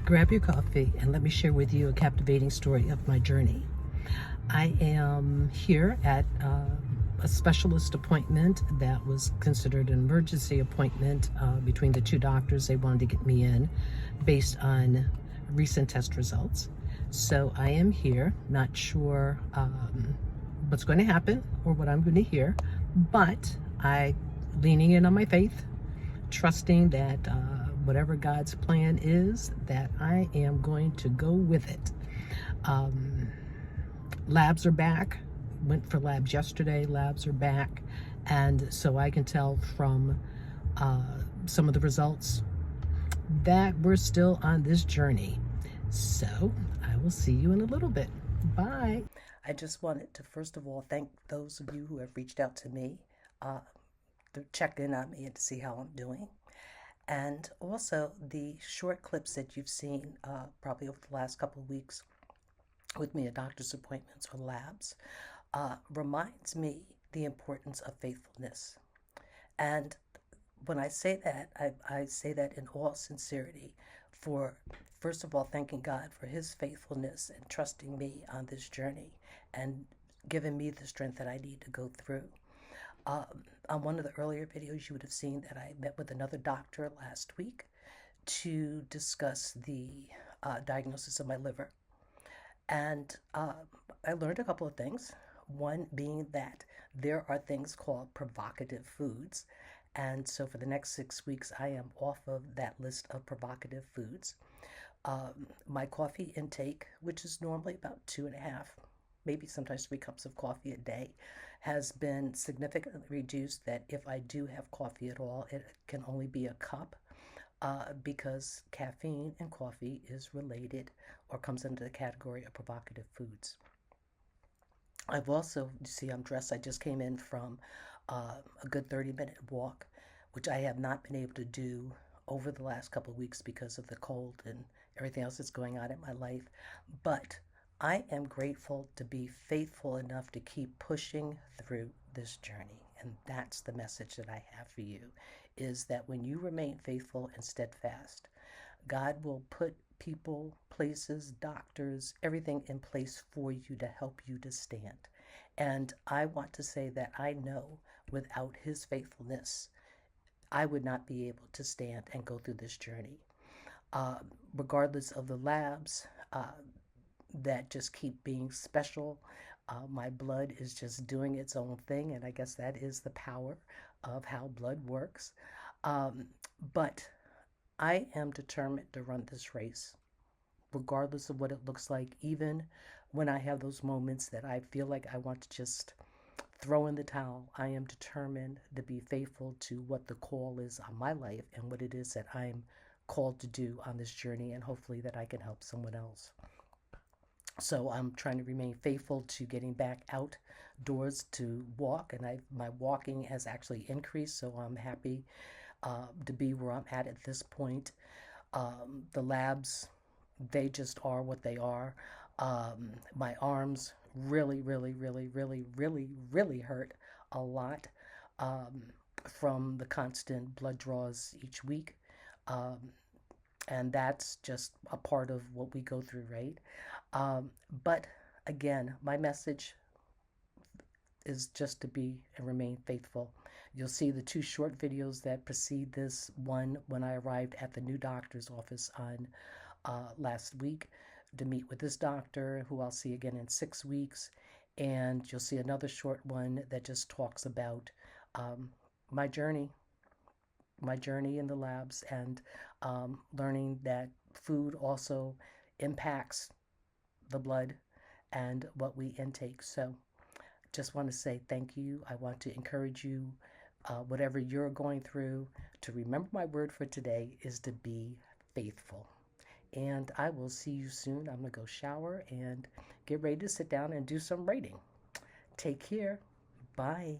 Grab your coffee and let me share with you a captivating story of my journey. I am here at a specialist appointment that was considered an emergency appointment between the two doctors. They wanted to get me in based on recent test results. So I am here, not sure what's going to happen or what I'm going to hear, but leaning in on my faith, trusting that whatever God's plan is, that I am going to go with it. Labs are back. Went for labs yesterday. Labs are back. And so I can tell from some of the results that we're still on this journey. So I will see you in a little bit. Bye. I just wanted to, first of all, thank those of you who have reached out to me to check in on me and to see how I'm doing. And also the short clips that you've seen probably over the last couple of weeks with me at doctor's appointments or labs reminds me the importance of faithfulness. And when I say that, I say that in all sincerity for, first of all, thanking God for his faithfulness and trusting me on this journey and giving me the strength that I need to go through. On one of the earlier videos, you would have seen that I met with another doctor last week to discuss the diagnosis of my liver. And I learned a couple of things. One being that there are things called provocative foods. And so for the next 6 weeks, I am off of that list of provocative foods. My coffee intake, which is normally about 2.5, maybe sometimes 3 cups of coffee a day, has been significantly reduced, that if I do have coffee at all, it can only be a cup because caffeine and coffee is related or comes under the category of provocative foods. I've also, you see I'm dressed, I just came in from a good 30-minute walk, which I have not been able to do over the last couple of weeks because of the cold and everything else that's going on in my life. But I am grateful to be faithful enough to keep pushing through this journey. And that's the message that I have for you, is that when you remain faithful and steadfast, God will put people, places, doctors, everything in place for you to help you to stand. And I want to say that I know without his faithfulness, I would not be able to stand and go through this journey. Regardless of the labs, that just keep being special. My blood is just doing its own thing, and I guess that is the power of how blood works. But I am determined to run this race, regardless of what it looks like, even when I have those moments that I feel like I want to just throw in the towel. I am determined to be faithful to what the call is on my life and what it is that I'm called to do on this journey, and hopefully that I can help someone else. So I'm trying to remain faithful to getting back outdoors to walk, and my walking has actually increased, so I'm happy to be where I'm at this point. The labs, they just are what they are. My arms really, really, really, really, really, really hurt a lot from the constant blood draws each week. And that's just a part of what we go through, right? But again, my message is just to be and remain faithful. You'll see the 2 short videos that precede this one when I arrived at the new doctor's office on last week to meet with this doctor, who I'll see again in 6 weeks. And you'll see another short one that just talks about my journey in the labs, and learning that food also impacts the blood and what we intake. So just want to say thank you. I want to encourage you, whatever you're going through, to remember my word for today is to be faithful. And I will see you soon. I'm going to go shower and get ready to sit down and do some writing. Take care. Bye.